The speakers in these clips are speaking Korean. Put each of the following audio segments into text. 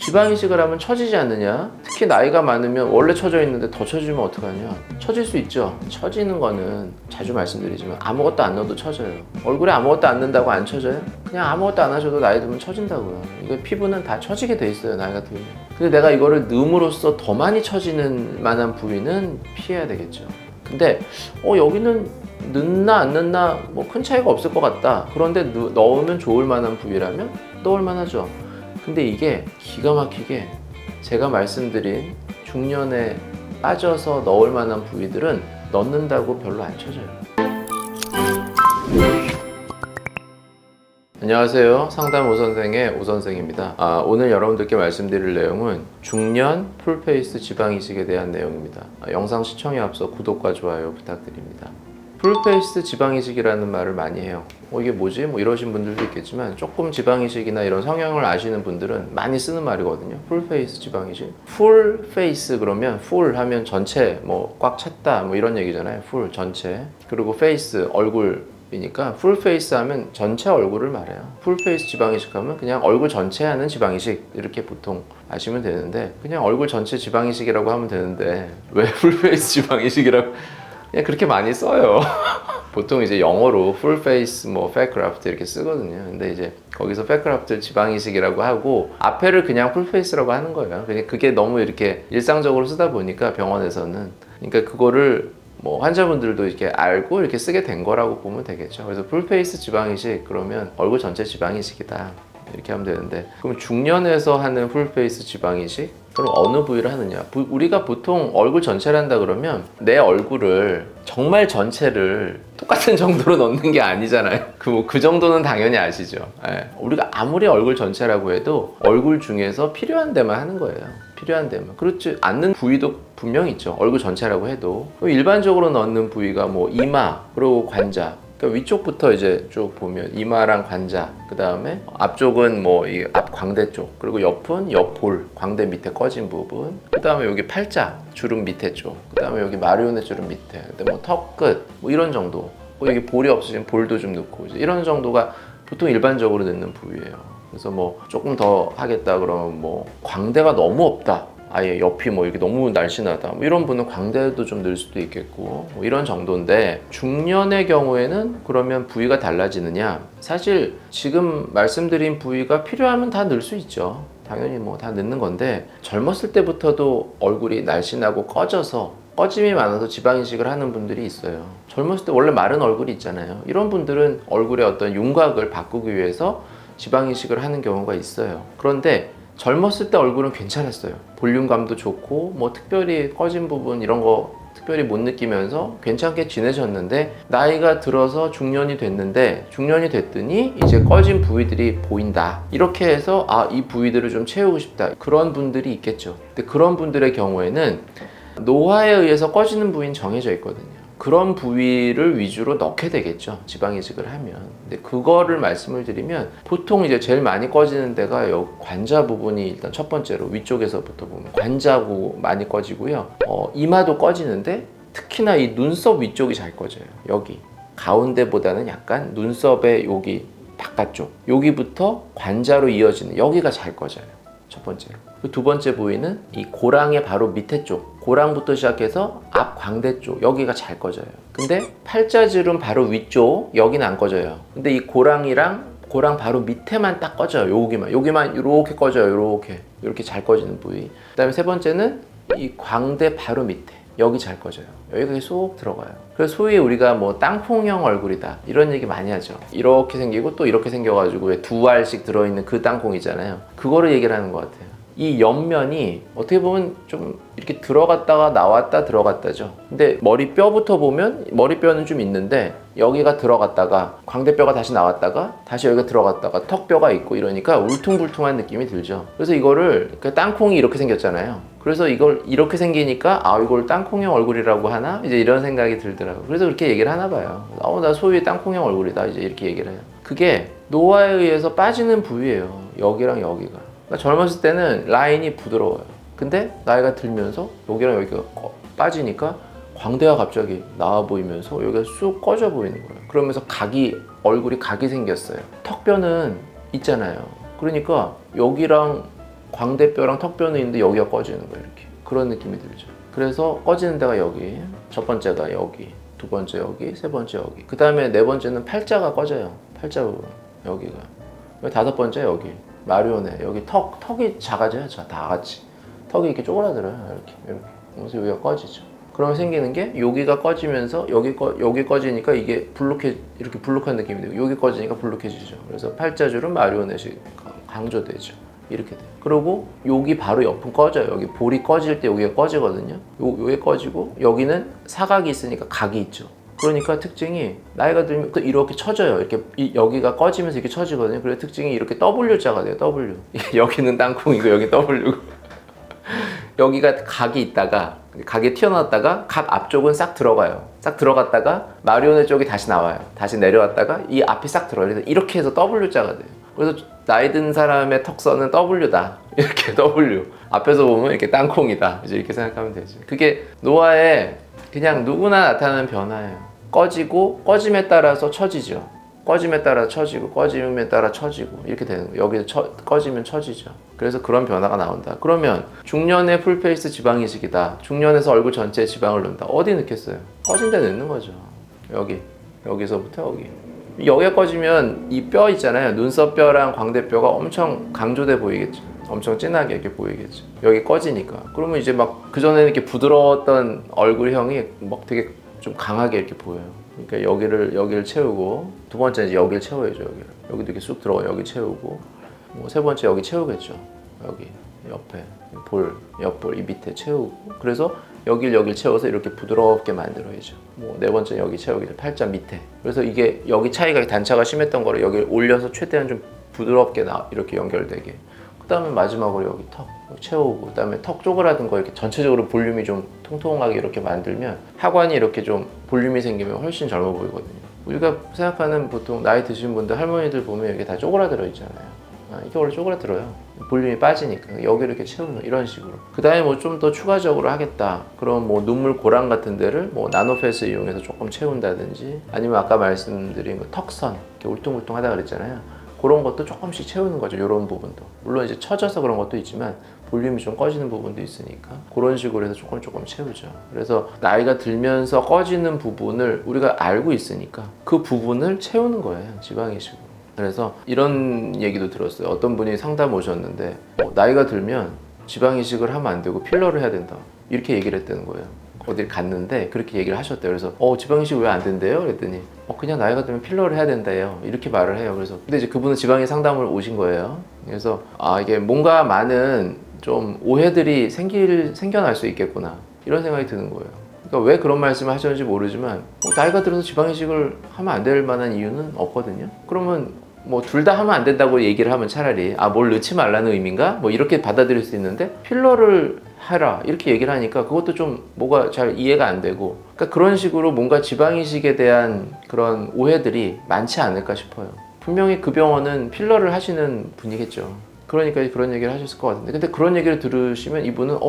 지방 이식을 하면 처지지 않느냐? 특히 나이가 많으면 원래 처져 있는데 더 처지면 어떡하냐? 처질 수 있죠. 처지는 거는 자주 말씀드리지만 아무것도 안 넣어도 처져요. 얼굴에 아무것도 안 넣는다고 안 처져요? 그냥 아무것도 안 하셔도 나이 들면 처진다고요. 이거 피부는 다 처지게 돼 있어요, 나이가 들면. 근데 내가 이거를 넣음으로써 더 많이 처지는 만한 부위는 피해야 되겠죠. 근데 여기는 넣나 안 넣나 뭐 큰 차이가 없을 것 같다. 그런데 넣으면 좋을 만한 부위라면 넣을 만하죠. 근데 이게 기가 막히게 제가 말씀드린 중년에 빠져서 넣을 만한 부위들은 넣는다고 별로 안 쳐져요. 안녕하세요. 상담 오선생의 오선생입니다. 오늘 여러분들께 말씀드릴 내용은 중년 풀페이스 지방 이식에 대한 내용입니다. 영상 시청에 앞서 구독과 좋아요 부탁드립니다. 풀페이스 지방 이식이라는 말을 많이 해요. 이게 뭐지? 뭐 이러신 분들도 있겠지만 조금 지방 이식이나 이런 성향을 아시는 분들은 많이 쓰는 말이거든요. 풀페이스 지방 이식. 풀페이스 그러면 풀 하면 전체 뭐 꽉 찼다 뭐 이런 얘기잖아요. 풀 전체. 그리고 페이스 얼굴이니까 풀페이스 하면 전체 얼굴을 말해요. 풀페이스 지방 이식 하면 그냥 얼굴 전체 하는 지방 이식 이렇게 보통 아시면 되는데 그냥 얼굴 전체 지방 이식이라고 하면 되는데 왜 풀페이스 지방 이식이라고 그냥 그렇게 많이 써요. 보통 이제 영어로 full face, 뭐 fat graft 이렇게 쓰거든요. 근데 이제 거기서 fat graft 지방 이식이라고 하고 앞에를 그냥 full face라고 하는 거예요. 그냥 그게 너무 이렇게 일상적으로 쓰다 보니까 병원에서는 그러니까 그거를 뭐 환자분들도 이렇게 알고 이렇게 쓰게 된 거라고 보면 되겠죠. 그래서 full face 지방 이식 그러면 얼굴 전체 지방 이식이다. 이렇게 하면 되는데 그럼 중년에서 하는 풀페이스 지방 이식? 그럼 어느 부위를 하느냐? 우리가 보통 얼굴 전체를 한다 그러면 내 얼굴을 정말 전체를 똑같은 정도로 넣는 게 아니잖아요. 그 정도는 당연히 아시죠. 예. 우리가 아무리 얼굴 전체라고 해도 얼굴 중에서 필요한 데만 하는 거예요. 필요한 데만. 그렇지 않는 부위도 분명히 있죠. 얼굴 전체라고 해도. 일반적으로 넣는 부위가 뭐 이마, 그리고 관자. 그러니까 위쪽부터 이제 쭉 보면 이마랑 관자, 그 다음에 앞쪽은 뭐 이 앞 광대 쪽, 그리고 옆은 옆볼, 광대 밑에 꺼진 부분, 그 다음에 여기 팔자, 주름 밑에 쪽, 그 다음에 여기 마리오네 주름 밑에, 근데 뭐 턱 끝, 뭐 이런 정도. 여기 볼이 없으신 볼도 좀 넣고 이런 정도가 보통 일반적으로 넣는 부위예요. 그래서 뭐 조금 더 하겠다 그러면 뭐 광대가 너무 없다. 아예 옆이 뭐 이렇게 너무 날씬하다 뭐 이런 분은 광대도 좀 늘 수도 있겠고 뭐 이런 정도인데 중년의 경우에는 그러면 부위가 달라지느냐? 사실 지금 말씀드린 부위가 필요하면 다 늘 수 있죠. 당연히 뭐 다 넣는 건데 젊었을 때부터도 얼굴이 날씬하고 꺼짐이 많아서 지방 이식을 하는 분들이 있어요. 젊었을 때 원래 마른 얼굴이 있잖아요. 이런 분들은 얼굴의 어떤 윤곽을 바꾸기 위해서 지방 이식을 하는 경우가 있어요. 그런데 젊었을 때 얼굴은 괜찮았어요. 볼륨감도 좋고 뭐 특별히 꺼진 부분 이런 거 특별히 못 느끼면서 괜찮게 지내셨는데 나이가 들어서 중년이 됐더니 이제 꺼진 부위들이 보인다. 이렇게 해서 이 부위들을 좀 채우고 싶다. 그런 분들이 있겠죠. 근데 그런 분들의 경우에는 노화에 의해서 꺼지는 부위는 정해져 있거든요. 그런 부위를 위주로 넣게 되겠죠. 지방 이식을 하면. 근데 그거를 말씀을 드리면 보통 이제 제일 많이 꺼지는 데가 요 관자 부분이 일단 첫 번째로 위쪽에서부터 보면 관자고 많이 꺼지고요. 이마도 꺼지는데 특히나 이 눈썹 위쪽이 잘 꺼져요. 여기 가운데보다는 약간 눈썹의 여기 바깥쪽 여기부터 관자로 이어지는 여기가 잘 꺼져요. 첫 번째로. 두 번째 부위는 이 고랑의 바로 밑에 쪽 고랑부터 시작해서 앞 광대 쪽 여기가 잘 꺼져요. 근데 팔자주름 바로 위쪽 여기는 안 꺼져요. 근데 이 고랑 바로 밑에만 딱 꺼져요. 여기만 이렇게 꺼져요. 이렇게 잘 꺼지는 부위. 그 다음에 세 번째는 이 광대 바로 밑에 여기 잘 꺼져요. 여기가 쏙 들어가요. 그래서 소위 우리가 뭐 땅콩형 얼굴이다 이런 얘기 많이 하죠. 이렇게 생기고 또 이렇게 생겨가지고 왜 두 알씩 들어있는 그 땅콩 있잖아요. 그거를 얘기를 하는 것 같아요. 이 옆면이 어떻게 보면 좀 이렇게 들어갔다가 나왔다 들어갔다죠. 근데 머리뼈부터 보면 머리뼈는 좀 있는데 여기가 들어갔다가 광대뼈가 다시 나왔다가 다시 여기가 들어갔다가 턱뼈가 있고 이러니까 울퉁불퉁한 느낌이 들죠. 그래서 이거를 그러니까 땅콩이 이렇게 생겼잖아요. 그래서 이걸 이렇게 생기니까 이걸 땅콩형 얼굴이라고 하나? 이제 이런 생각이 들더라고요. 그래서 그렇게 얘기를 하나 봐요. 나 소위 땅콩형 얼굴이다 이제 이렇게 얘기를 해요. 그게 노화에 의해서 빠지는 부위예요. 여기랑 여기가. 그러니까 젊었을 때는 라인이 부드러워요. 근데 나이가 들면서 여기랑 여기가 빠지니까 광대가 갑자기 나와 보이면서 여기가 쑥 꺼져 보이는 거예요. 그러면서 얼굴이 각이 생겼어요. 턱뼈는 있잖아요. 그러니까 여기랑 광대뼈랑 턱뼈는 있는데 여기가 꺼지는 거예요. 이렇게 그런 느낌이 들죠. 그래서 꺼지는 데가 여기, 첫 번째가 여기, 두 번째 여기, 세 번째 여기, 그 다음에 네 번째는 팔자가 꺼져요. 팔자 부분 여기가, 다섯 번째 여기 마리오네, 여기 턱이 작아져요. 다 같이 턱이 이렇게 쪼그라들어요. 이렇게 그래서 여기가 꺼지죠. 그러면 생기는 게 여기가 꺼지면서 여기 꺼지니까 이게 이렇게 블록한 느낌이 되고, 여기 꺼지니까 블록해지죠. 그래서 팔자줄은 마리오넷이 강조되죠. 이렇게 돼요. 그리고 여기 바로 옆은 꺼져요. 여기 볼이 꺼질 때 여기가 꺼지거든요. 여기 꺼지고, 여기는 사각이 있으니까 각이 있죠. 그러니까 특징이 나이가 들면 이렇게 쳐져요. 이렇게 여기가 꺼지면서 이렇게 쳐지거든요. 그래서 특징이 이렇게 W자가 돼요. W. 여기는 땅콩이고 여기 W고 여기가 각이 있다가, 각이 튀어나왔다가 각 앞쪽은 싹 들어가요. 싹 들어갔다가 마리오네 쪽이 다시 나와요. 다시 내려왔다가 이 앞이 싹 들어요. 그래서 이렇게 해서 W자가 돼요. 그래서 나이 든 사람의 턱선은 W다. 이렇게 W. 앞에서 보면 이렇게 땅콩이다. 이제 이렇게 생각하면 되지. 그게 노화에 그냥 누구나 나타나는 변화예요. 꺼짐에 따라서 처지죠. 꺼짐에 따라 처지고, 꺼짐에 따라 처지고, 이렇게 되는 거예요. 여기서 꺼지면 처지죠. 그래서 그런 변화가 나온다. 그러면 중년의 풀페이스 지방이식이다. 중년에서 얼굴 전체에 지방을 넣는다. 어디 넣겠어요? 꺼진 데 넣는 거죠. 여기서부터 여기. 여기가 꺼지면 이 뼈 있잖아요. 눈썹뼈랑 광대뼈가 엄청 강조돼 보이겠죠. 엄청 진하게 이렇게 보이겠죠. 여기 꺼지니까. 그러면 이제 막 그전에는 이렇게 부드러웠던 얼굴형이 막 되게 좀 강하게 이렇게 보여요. 그러니까 여기를 채우고, 두 번째 이제 여기를 채워야죠. 여기도 이렇게 쑥 들어가 여기 채우고, 뭐 세 번째 여기 채우겠죠. 여기 옆에 옆볼 이 밑에 채우고, 그래서 여길 채워서 이렇게 부드럽게 만들어야죠. 뭐 네 번째 여기 채우기죠. 팔자 밑에. 그래서 이게 여기 차이가 단차가 심했던 거를 여기 올려서 최대한 좀 부드럽게 이렇게 연결되게. 그 다음에 마지막으로 여기 턱 채우고, 그 다음에 턱 쪼그라든 거 이렇게 전체적으로 볼륨이 좀 통통하게 이렇게 만들면, 하관이 이렇게 좀 볼륨이 생기면 훨씬 젊어 보이거든요. 우리가 생각하는 보통 나이 드신 분들, 할머니들 보면 이게 다 쪼그라들어 있잖아요. 이게 원래 쪼그라들어요. 볼륨이 빠지니까 여기를 이렇게 채우는, 이런 식으로. 그 다음에 뭐 좀 더 추가적으로 하겠다. 그럼 뭐 눈물 고랑 같은 데를 뭐 나노패스 이용해서 조금 채운다든지, 아니면 아까 말씀드린 그 턱선 이렇게 울퉁불퉁하다 그랬잖아요. 그런 것도 조금씩 채우는 거죠. 이런 부분도. 물론 이제 처져서 그런 것도 있지만 볼륨이 좀 꺼지는 부분도 있으니까 그런 식으로 해서 조금 채우죠. 그래서 나이가 들면서 꺼지는 부분을 우리가 알고 있으니까 그 부분을 채우는 거예요. 지방이식으로. 그래서 이런 얘기도 들었어요. 어떤 분이 상담 오셨는데 나이가 들면 지방이식을 하면 안 되고 필러를 해야 된다. 이렇게 얘기를 했다는 거예요. 어딜 갔는데 그렇게 얘기를 하셨대요. 그래서 지방이식 왜 안 된대요? 그랬더니 그냥 나이가 들면 필러를 해야 된대요. 이렇게 말을 해요. 그래서 근데 이제 그분은 지방이 상담을 오신 거예요. 그래서 이게 뭔가 많은 좀 오해들이 생겨날 수 있겠구나, 이런 생각이 드는 거예요. 그러니까 왜 그런 말씀을 하셨는지 모르지만 나이가 들어서 지방이식을 하면 안 될 만한 이유는 없거든요. 그러면 뭐 둘 다 하면 안 된다고 얘기를 하면 차라리 뭘 넣지 말라는 의미인가? 뭐 이렇게 받아들일 수 있는데, 필러를 해라 이렇게 얘기를 하니까 그것도 좀 뭐가 잘 이해가 안 되고, 그러니까 그런 식으로 뭔가 지방이식에 대한 그런 오해들이 많지 않을까 싶어요. 분명히 그 병원은 필러를 하시는 분이겠죠. 그러니까 그런 얘기를 하셨을 것 같은데, 근데 그런 얘기를 들으시면 이분은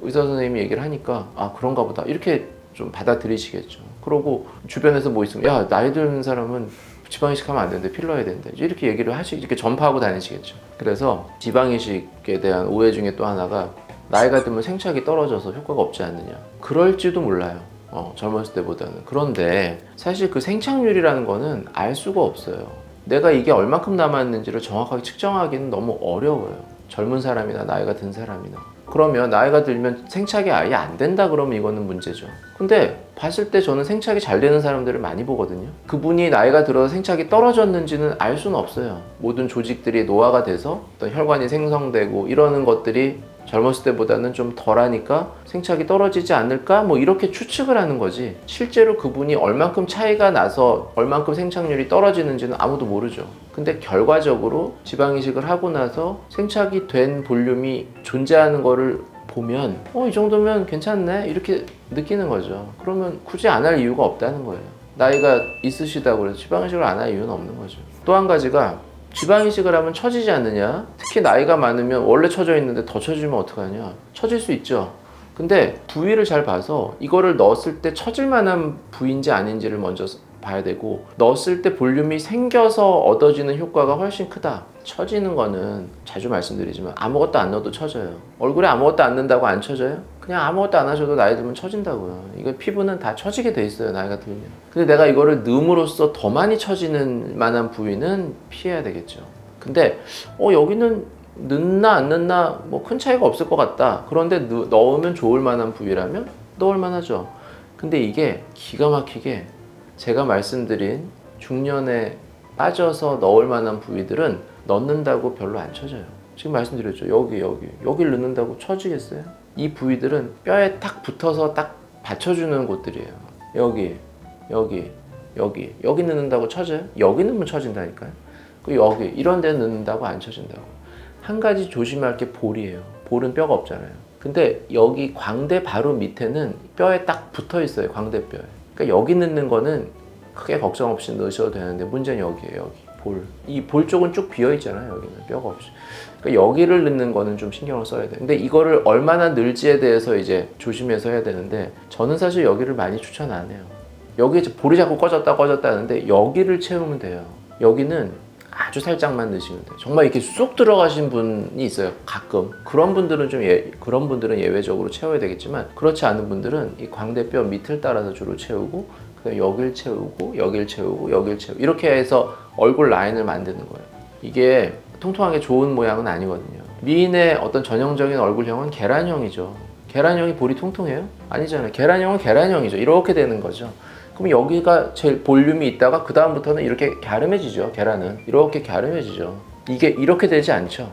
의사 선생님이 얘기를 하니까 그런가 보다 이렇게 좀 받아들이시겠죠. 그러고 주변에서 뭐 있으면 야, 나이 드는 사람은 지방이식 하면 안 되는데 필러 해야 된다, 이렇게 얘기를 이렇게 전파하고 다니시겠죠. 그래서 지방이식에 대한 오해 중에 또 하나가, 나이가 들면 생착이 떨어져서 효과가 없지 않느냐. 그럴지도 몰라요. 젊었을 때보다는. 그런데 사실 그 생착률이라는 거는 알 수가 없어요. 내가 이게 얼만큼 남았는지를 정확하게 측정하기는 너무 어려워요. 젊은 사람이나 나이가 든 사람이나. 그러면 나이가 들면 생착이 아예 안 된다 그러면 이거는 문제죠. 근데 봤을 때 저는 생착이 잘 되는 사람들을 많이 보거든요. 그분이 나이가 들어서 생착이 떨어졌는지는 알 수는 없어요. 모든 조직들이 노화가 돼서 어떤 혈관이 생성되고 이러는 것들이 젊었을 때보다는 좀 덜하니까 생착이 떨어지지 않을까? 뭐 이렇게 추측을 하는 거지, 실제로 그분이 얼만큼 차이가 나서 얼만큼 생착률이 떨어지는지는 아무도 모르죠. 근데 결과적으로 지방이식을 하고 나서 생착이 된 볼륨이 존재하는 거를 보면 이 정도면 괜찮네 이렇게 느끼는 거죠. 그러면 굳이 안 할 이유가 없다는 거예요. 나이가 있으시다고 해서 지방이식을 안 할 이유는 없는 거죠. 또 한 가지가, 지방이식을 하면 처지지 않느냐? 특히 나이가 많으면 원래 처져 있는데 더 처지면 어떡하냐? 처질 수 있죠. 근데 부위를 잘 봐서 이거를 넣었을 때 처질 만한 부위인지 아닌지를 먼저 봐야 되고, 넣었을 때 볼륨이 생겨서 얻어지는 효과가 훨씬 크다. 처지는 거는 자주 말씀드리지만 아무것도 안 넣어도 처져요. 얼굴에 아무것도 안 넣는다고 안 처져요? 그냥 아무것도 안 하셔도 나이 들면 처진다고요. 이거 피부는 다 처지게 돼 있어요, 나이가 들면. 근데 내가 이거를 넣음으로써 더 많이 처지는 만한 부위는 피해야 되겠죠. 근데 여기는 넣나 안 넣나 뭐 큰 차이가 없을 것 같다. 그런데 넣으면 좋을 만한 부위라면 넣을 만하죠. 근데 이게 기가 막히게 제가 말씀드린 중년에 빠져서 넣을 만한 부위들은 넣는다고 별로 안 처져요. 지금 말씀드렸죠. 여기를 넣는다고 처지겠어요? 이 부위들은 뼈에 딱 붙어서 딱 받쳐주는 곳들이에요. 여기 넣는다고 처져요? 여기 넣으면 처진다니까요. 여기 이런 데 넣는다고 안 처진다고. 한 가지 조심할 게 볼이에요. 볼은 뼈가 없잖아요. 근데 여기 광대 바로 밑에는 뼈에 딱 붙어 있어요. 광대뼈에. 그러니까 여기 넣는 거는 크게 걱정 없이 넣으셔도 되는데 문제는 여기에요. 여기 볼. 이 볼 쪽은 쭉 비어 있잖아요. 여기는 뼈가 없이. 그러니까 여기를 넣는 거는 좀 신경을 써야 돼요. 근데 이거를 얼마나 넣을지에 대해서 이제 조심해서 해야 되는데 저는 사실 여기를 많이 추천 안 해요. 여기에 볼이 자꾸 꺼졌다 하는데 여기를 채우면 돼요. 여기는 아주 살짝만 넣으시면 돼요. 정말 이렇게 쏙 들어가신 분이 있어요. 가끔. 그런 분들은 그런 분들은 예외적으로 채워야 되겠지만 그렇지 않은 분들은 이 광대뼈 밑을 따라서 주로 채우고 그다음에 여길 채우고 여길 채우고 여길 채우고 이렇게 해서 얼굴 라인을 만드는 거예요. 이게 통통하게 좋은 모양은 아니거든요. 미인의 어떤 전형적인 얼굴형은 계란형이죠. 계란형이 볼이 통통해요? 아니잖아요. 계란형은 계란형이죠. 이렇게 되는 거죠. 그럼 여기가 제일 볼륨이 있다가 그 다음부터는 이렇게 갸름해지죠. 계란은 이렇게 갸름해지죠. 이게 이렇게 되지 않죠.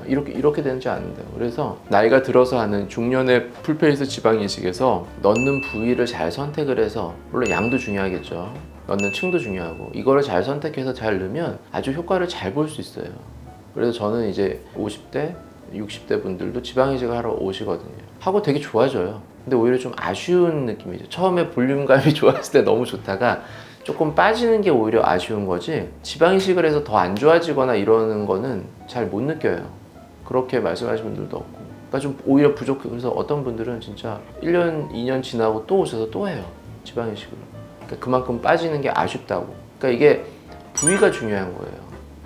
이렇게 되지 않는다고. 그래서 나이가 들어서 하는 중년의 풀페이스 지방 이식에서 넣는 부위를 잘 선택을 해서, 물론 양도 중요하겠죠. 넣는 층도 중요하고, 이거를 잘 선택해서 잘 넣으면 아주 효과를 잘 볼 수 있어요. 그래서 저는 이제 50대, 60대 분들도 지방 이식을 하러 오시거든요. 하고 되게 좋아져요. 근데 오히려 좀 아쉬운 느낌이죠. 처음에 볼륨감이 좋았을 때 너무 좋다가 조금 빠지는 게 오히려 아쉬운 거지, 지방 이식을 해서 더 안 좋아지거나 이러는 거는 잘 못 느껴요. 그렇게 말씀하시는 분들도 없고. 그러니까 좀 오히려 부족해. 그래서 어떤 분들은 진짜 1년, 2년 지나고 또 오셔서 또 해요. 지방 이식을. 그러니까 그만큼 빠지는 게 아쉽다고. 그러니까 이게 부위가 중요한 거예요.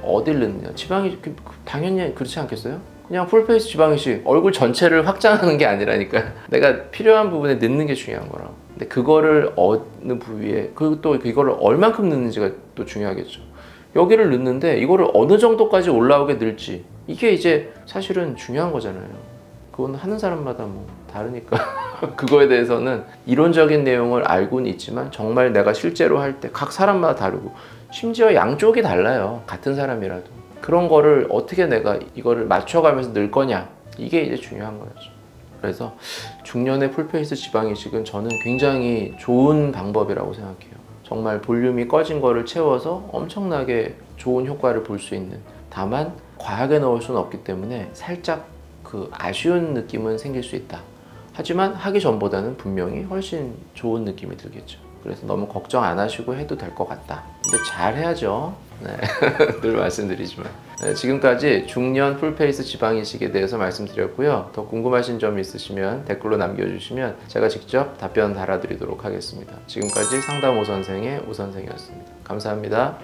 어딜 넣느냐. 지방 이식 당연히 그렇지 않겠어요? 그냥 풀페이스 지방 이식 얼굴 전체를 확장하는 게 아니라니까. 내가 필요한 부분에 넣는 게 중요한 거라고. 근데 그거를 어느 부위에, 그리고 또 이거를 얼만큼 넣는지가 또 중요하겠죠. 여기를 넣는데 이거를 어느 정도까지 올라오게 넣을지, 이게 이제 사실은 중요한 거잖아요. 그건 하는 사람마다 뭐 다르니까. 그거에 대해서는 이론적인 내용을 알고는 있지만 정말 내가 실제로 할 때 각 사람마다 다르고, 심지어 양쪽이 달라요. 같은 사람이라도. 그런 거를 어떻게 내가 이거를 맞춰가면서 넣을 거냐, 이게 이제 중요한 거죠. 그래서 중년의 풀페이스 지방 이식은 저는 굉장히 좋은 방법이라고 생각해요. 정말 볼륨이 꺼진 거를 채워서 엄청나게 좋은 효과를 볼 수 있는, 다만 과하게 넣을 수는 없기 때문에 살짝 그 아쉬운 느낌은 생길 수 있다. 하지만 하기 전보다는 분명히 훨씬 좋은 느낌이 들겠죠. 그래서 너무 걱정 안 하시고 해도 될 것 같다. 근데 잘 해야죠. 네. 늘 말씀드리지만. 네, 지금까지 중년 풀페이스 지방 이식에 대해서 말씀드렸고요. 더 궁금하신 점이 있으시면 댓글로 남겨주시면 제가 직접 답변 달아드리도록 하겠습니다. 지금까지 상담 오선생의 오선생이었습니다. 감사합니다.